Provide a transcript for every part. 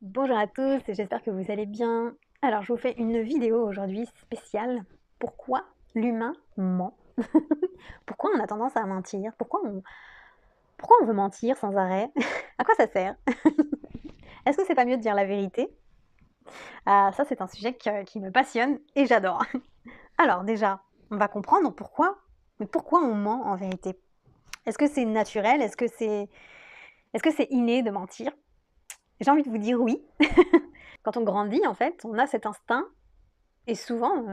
Bonjour à tous, j'espère que vous allez bien. Alors, je vous fais une vidéo aujourd'hui spéciale. Pourquoi l'humain ment? Pourquoi on a tendance à mentir? Pourquoi on veut mentir sans arrêt? À quoi ça sert? Est-ce que c'est pas mieux de dire la vérité? Ah, ça, c'est un sujet qui me passionne et j'adore. Alors, déjà, on va comprendre mais pourquoi on ment en vérité? Est-ce que c'est naturel? Est-ce que c'est inné de mentir? J'ai envie de vous dire oui. Quand on grandit, en fait, on a cet instinct. Et souvent,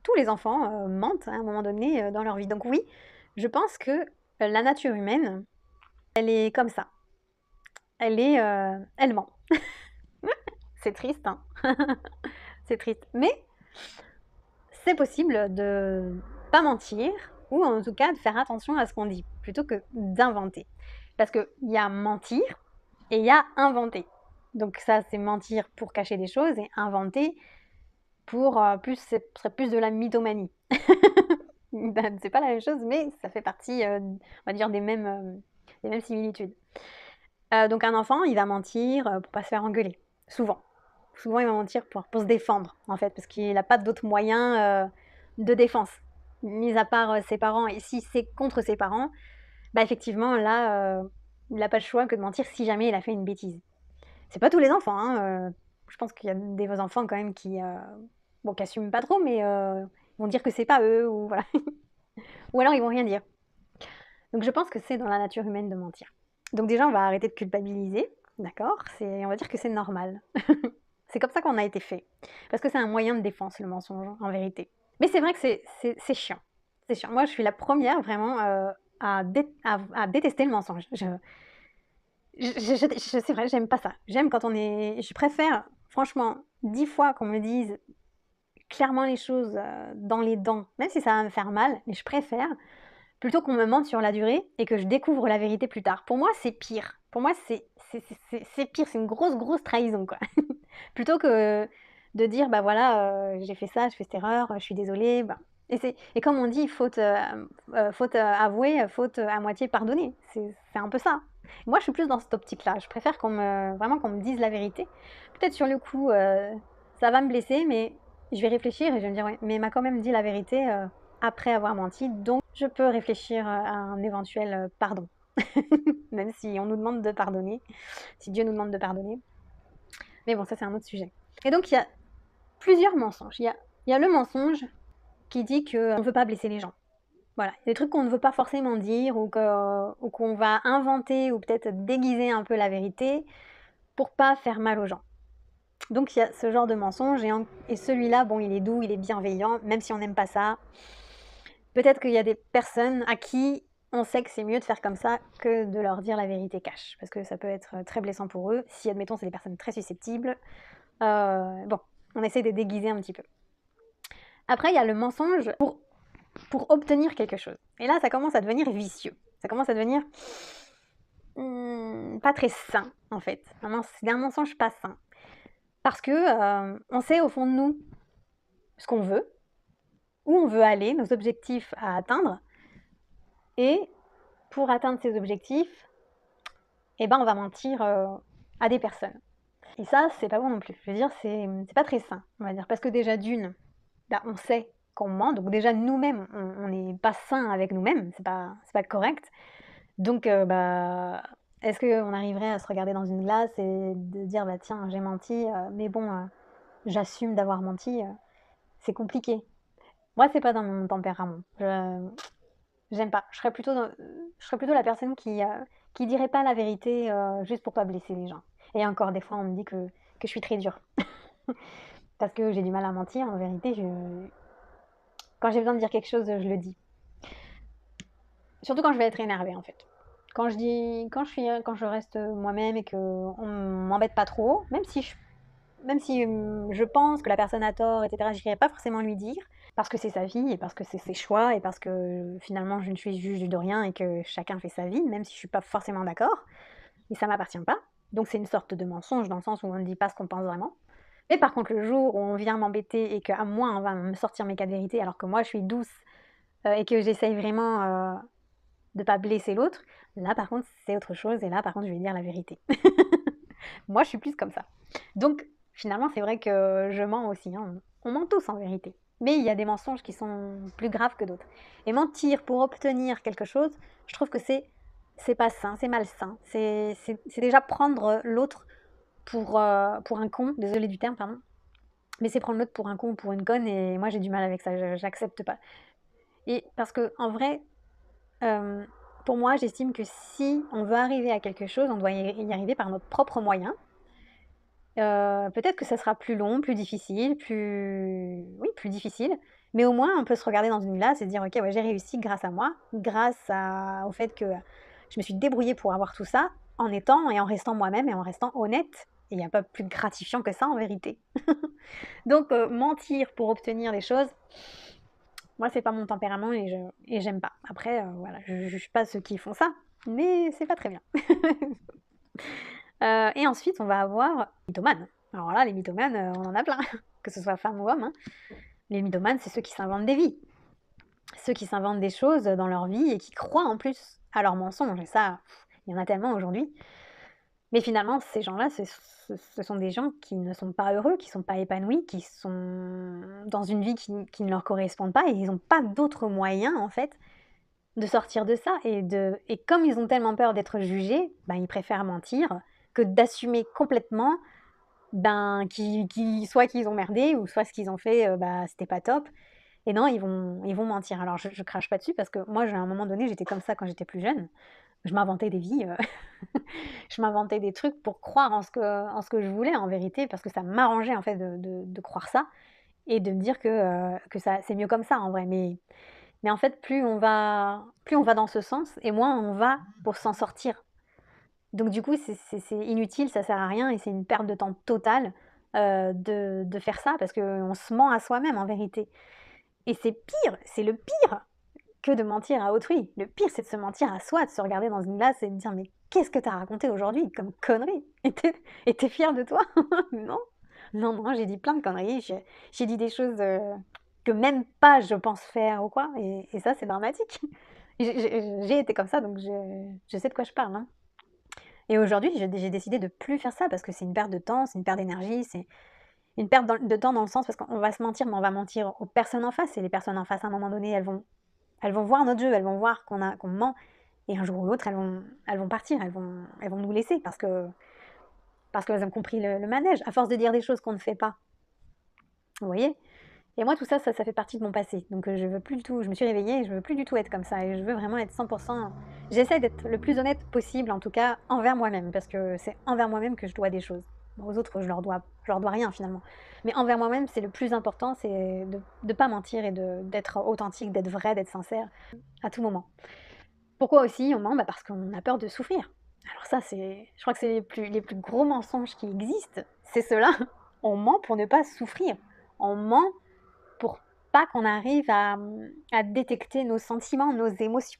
tous les enfants, mentent à un moment donné, dans leur vie. Donc oui, je pense que, la nature humaine, elle est comme ça. Elle ment. C'est triste, hein. C'est triste. Mais c'est possible de pas mentir ou en tout cas de faire attention à ce qu'on dit, plutôt que d'inventer. Parce qu'il y a mentir et il y a inventer. Donc ça, c'est mentir pour cacher des choses et inventer pour, ce serait plus de la mythomanie. Ben, c'est pas la même chose, mais ça fait partie, on va dire des mêmes similitudes. Donc un enfant, il va mentir, pour pas se faire engueuler, souvent. Souvent, il va mentir pour se défendre, en fait, parce qu'il a pas d'autres moyens, de défense, mis à part, ses parents et si c'est contre ses parents, bah, effectivement là, il a pas le choix que de mentir si jamais il a fait une bêtise. C'est pas tous les enfants, hein, je pense qu'il y a des enfants quand même bon, qui assument pas trop, mais vont dire que c'est pas eux ou voilà. Ou alors ils vont rien dire. Donc je pense que c'est dans la nature humaine de mentir. Donc déjà, on va arrêter de culpabiliser, d'accord? On va dire que c'est normal. C'est comme ça qu'on a été fait. Parce que c'est un moyen de défense, le mensonge, en vérité. Mais c'est vrai que c'est chiant. C'est chiant. Moi, je suis la première vraiment à détester le mensonge. C'est vrai, j'aime pas ça. J'aime quand on est. Je préfère, franchement, 10 fois qu'on me dise clairement les choses dans les dents, même si ça va me faire mal, mais je préfère plutôt qu'on me mente sur la durée et que je découvre la vérité plus tard. Pour moi, c'est pire. Pour moi, c'est pire, c'est une grosse, grosse trahison, quoi. Plutôt que de dire, bah voilà, j'ai fait ça, j'ai fait cette erreur, je suis désolée. Bah. Et comme on dit, faute avouée, faute à moitié pardonnée. C'est un peu ça. Moi, je suis plus dans cette optique-là. Je préfère vraiment qu'on me dise la vérité. Peut-être sur le coup, ça va me blesser, mais je vais réfléchir et je vais me dire, ouais, mais il m'a quand même dit la vérité après avoir menti, donc je peux réfléchir à un éventuel pardon. Même si on nous demande de pardonner, si Dieu nous demande de pardonner. Mais bon, ça c'est un autre sujet. Et donc il y a plusieurs mensonges. Il y a le mensonge qui dit qu'on ne veut pas blesser les gens. Voilà, il y a des trucs qu'on ne veut pas forcément dire ou qu'on va inventer ou peut-être déguiser un peu la vérité pour pas faire mal aux gens. Donc il y a ce genre de mensonge et celui-là, bon, il est doux, il est bienveillant, même si on n'aime pas ça. Peut-être qu'il y a des personnes à qui on sait que c'est mieux de faire comme ça que de leur dire la vérité cash, parce que ça peut être très blessant pour eux. Si, admettons, c'est des personnes très susceptibles, bon, on essaie de déguiser un petit peu. Après, il y a le mensonge pour obtenir quelque chose. Et là, ça commence à devenir vicieux. Ça commence à devenir pas très sain, en fait. C'est un mensonge pas sain. Parce que on sait au fond de nous ce qu'on veut, où on veut aller, nos objectifs à atteindre. Et pour atteindre ces objectifs, eh ben, on va mentir à des personnes. Et ça, c'est pas bon non plus. Je veux dire, c'est pas très sain, on va dire. Parce que déjà, d'une, bah, on sait qu'on ment, donc déjà, nous-mêmes, on n'est pas sain avec nous-mêmes, c'est pas correct. Donc, bah, est-ce qu'on arriverait à se regarder dans une glace et de dire, bah tiens, j'ai menti, mais bon, j'assume d'avoir menti, c'est compliqué. Moi, c'est pas dans mon tempérament. J'aime pas. Je serais plutôt la personne qui dirait pas la vérité juste pour pas blesser les gens. Et encore, des fois, on me dit que je suis très dure. Parce que j'ai du mal à mentir. En vérité, quand j'ai besoin de dire quelque chose, je le dis. Surtout quand je vais être énervée, en fait. Quand je reste moi-même et qu'on m'embête pas trop, même si je pense que la personne a tort, etc., je n'irai pas forcément lui dire, parce que c'est sa vie, et parce que c'est ses choix, et parce que finalement je ne suis juge de rien, et que chacun fait sa vie, même si je ne suis pas forcément d'accord, et ça ne m'appartient pas. Donc c'est une sorte de mensonge, dans le sens où on ne dit pas ce qu'on pense vraiment. Mais par contre, le jour où on vient m'embêter, et qu'à moi on va me sortir mes cas de vérité, alors que moi je suis douce, et que j'essaye vraiment de ne pas blesser l'autre, là par contre c'est autre chose, et là par contre je vais dire la vérité. Moi, je suis plus comme ça. Donc, finalement, c'est vrai que je mens aussi, hein. On ment tous en vérité. Mais il y a des mensonges qui sont plus graves que d'autres. Et mentir pour obtenir quelque chose, je trouve que c'est pas sain, c'est malsain. C'est déjà prendre l'autre pour un con, désolé du terme, pardon. Mais c'est prendre l'autre pour un con ou pour une conne et moi j'ai du mal avec ça, j'accepte pas. Et parce que en vrai, euh, pour moi, j'estime que si on veut arriver à quelque chose, on doit y arriver par notre propre moyen. Peut-être que ça sera plus long, plus difficile, plus oui, plus difficile, mais au moins on peut se regarder dans une glace et se dire: «OK, ouais, j'ai réussi grâce à moi, au fait que je me suis débrouillée pour avoir tout ça, en étant et en restant moi-même et en restant honnête» et il y a pas plus gratifiant que ça en vérité. Donc mentir pour obtenir des choses, moi c'est pas mon tempérament et j'aime pas. Après, voilà, je juge pas ceux qui font ça, mais c'est pas très bien. Et ensuite, on va avoir mythomanes. Alors là, les mythomanes, on en a plein, que ce soit femme ou homme, hein. Les mythomanes, c'est ceux qui s'inventent des vies. Ceux qui s'inventent des choses dans leur vie et qui croient en plus à leurs mensonges. Et ça, il y en a tellement aujourd'hui. Mais finalement, ces gens-là, ce sont des gens qui ne sont pas heureux, qui ne sont pas épanouis, qui sont dans une vie qui ne leur correspond pas et ils n'ont pas d'autre moyen, en fait, de sortir de ça. Et comme ils ont tellement peur d'être jugés, ben, ils préfèrent mentir que d'assumer complètement ben, soit qu'ils ont merdé ou soit ce qu'ils ont fait, bah, c'était pas top et non, ils vont mentir. Alors je crache pas dessus parce que moi, à un moment donné, j'étais comme ça quand j'étais plus jeune. Je m'inventais des vies, je m'inventais des trucs pour croire en ce que je voulais en vérité parce que ça m'arrangeait en fait de croire ça et de me dire que ça c'est mieux comme ça en vrai. Mais en fait, plus on va dans ce sens et moins on va pour s'en sortir. Donc du coup, c'est inutile, ça sert à rien et c'est une perte de temps totale, de faire ça parce qu'on se ment à soi-même en vérité. Et c'est pire, c'est le pire que de mentir à autrui. Le pire, c'est de se mentir à soi, de se regarder dans une glace et de dire: «Mais qu'est-ce que tu as raconté aujourd'hui comme connerie? Et tu fière de toi?» Non, non, non, j'ai dit plein de conneries, j'ai dit des choses, que même pas je pense faire ou quoi et ça, c'est dramatique. J'ai été comme ça donc je sais de quoi je parle, hein. Et aujourd'hui, j'ai décidé de plus faire ça parce que c'est une perte de temps, c'est une perte d'énergie, c'est une perte de temps dans le sens parce qu'on va se mentir, mais on va mentir aux personnes en face et les personnes en face, à un moment donné, elles vont voir notre jeu, elles vont voir qu'on ment et un jour ou l'autre, elles vont partir, elles vont nous laisser parce qu'elles ont compris le manège, à force de dire des choses qu'on ne fait pas. Vous voyez? Et moi, tout ça, ça fait partie de mon passé. Donc, je veux plus du tout. Je me suis réveillée et je veux plus du tout être comme ça. Et je veux vraiment être 100%. J'essaie d'être le plus honnête possible, en tout cas, envers moi-même, parce que c'est envers moi-même que je dois des choses. Bon, aux autres, je leur dois rien finalement. Mais envers moi-même, c'est le plus important, c'est de ne pas mentir et d'être authentique, d'être vrai, d'être sincère à tout moment. Pourquoi aussi on ment? Bah parce qu'on a peur de souffrir. Alors ça, je crois que c'est les plus gros mensonges qui existent. C'est cela. On ment pour ne pas souffrir. On ment pour pas qu'on arrive à détecter nos sentiments, nos émotions.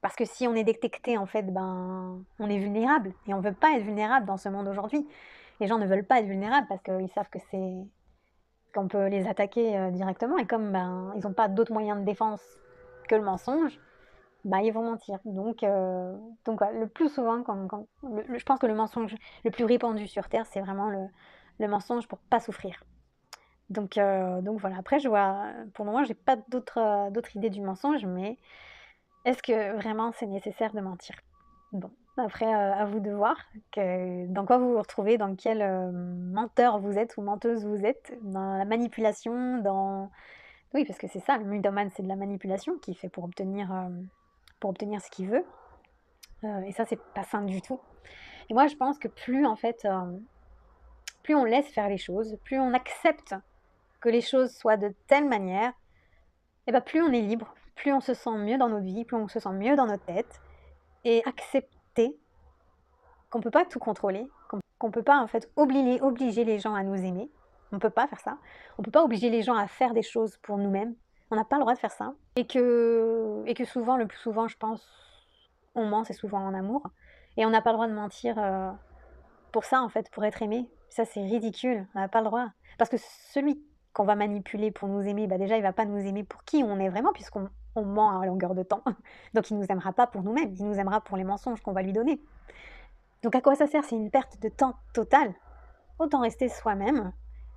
Parce que si on est détecté, en fait, ben, on est vulnérable. Et on veut pas être vulnérable dans ce monde aujourd'hui. Les gens ne veulent pas être vulnérables parce qu'ils savent que qu'on peut les attaquer directement. Et comme ben, ils n'ont pas d'autres moyens de défense que le mensonge, ben, ils vont mentir. Donc voilà, le plus souvent, je pense que le mensonge le plus répandu sur Terre, c'est vraiment le mensonge pour pas souffrir. Donc voilà. Après, je vois, pour le moment, j'ai pas d'autres idées du mensonge, mais est-ce que vraiment c'est nécessaire de mentir? Bon, après, à vous de voir dans quoi vous vous retrouvez, dans quel menteur vous êtes ou menteuse vous êtes, dans la manipulation, oui, parce que c'est ça, le mythomane, c'est de la manipulation qu'il fait pour obtenir ce qu'il veut. Et ça, c'est pas sain du tout. Et moi, je pense que plus en fait, plus on laisse faire les choses, plus on accepte que les choses soient de telle manière, et ben plus on est libre, plus on se sent mieux dans notre vie, plus on se sent mieux dans notre tête. Et accepter qu'on ne peut pas tout contrôler, qu'on ne peut pas en fait obliger les gens à nous aimer. On ne peut pas faire ça. On ne peut pas obliger les gens à faire des choses pour nous-mêmes. On n'a pas le droit de faire ça. Et que souvent, le plus souvent, je pense, on ment, c'est souvent en amour. Et on n'a pas le droit de mentir pour ça, en fait, pour être aimé. Ça, c'est ridicule. On n'a pas le droit. Parce que celui qu'on va manipuler pour nous aimer, bah déjà, il va pas nous aimer pour qui on est vraiment, puisqu'on ment à longueur de temps. Donc, il nous aimera pas pour nous-mêmes. Il nous aimera pour les mensonges qu'on va lui donner. Donc à quoi ça sert? C'est une perte de temps totale. Autant rester soi-même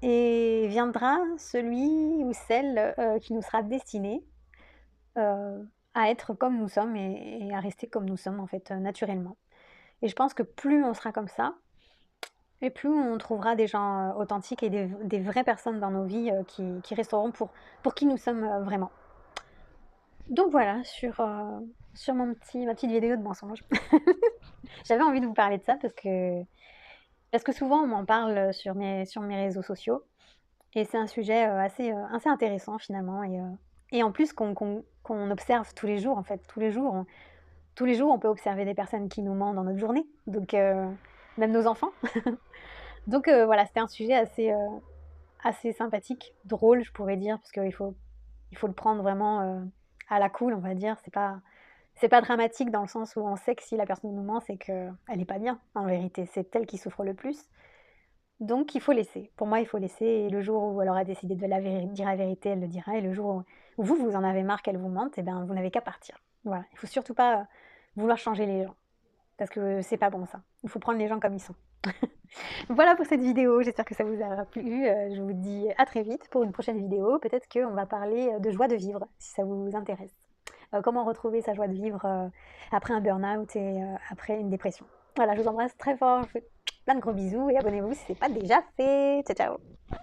et viendra celui ou celle, qui nous sera destiné, à être comme nous sommes et à rester comme nous sommes en fait, naturellement. Et je pense que plus on sera comme ça et plus on trouvera des gens, authentiques et des vraies personnes dans nos vies, qui resteront pour qui nous sommes, vraiment. Donc voilà, sur ma petite vidéo de mensonge. J'avais envie de vous parler de ça parce que souvent on m'en parle, sur mes réseaux sociaux et c'est un sujet, assez intéressant finalement et en plus qu'on observe tous les jours en fait. Tous les jours on peut observer des personnes qui nous mentent dans notre journée, donc même nos enfants. Donc voilà, c'était un sujet assez sympathique, drôle je pourrais dire, parce qu'il faut le prendre vraiment, à la cool on va dire. C'est pas dramatique dans le sens où on sait que si la personne nous ment, c'est qu'elle est pas bien en vérité. C'est elle qui souffre le plus. Donc il faut laisser. Pour moi, il faut laisser et le jour où elle aura décidé de dire la vérité, elle le dira et le jour où vous en avez marre qu'elle vous mente, et ben, vous n'avez qu'à partir. Voilà, il faut surtout pas, vouloir changer les gens parce que c'est pas bon ça. Il faut prendre les gens comme ils sont. Voilà pour cette vidéo, j'espère que ça vous aura plu, je vous dis à très vite pour une prochaine vidéo. Peut-être qu'on va parler, de joie de vivre, si ça vous intéresse. Comment retrouver sa joie de vivre, après un burn-out et après une dépression. Voilà, je vous embrasse très fort, je vous fais plein de gros bisous et abonnez-vous si ce n'est pas déjà fait. Ciao, ciao.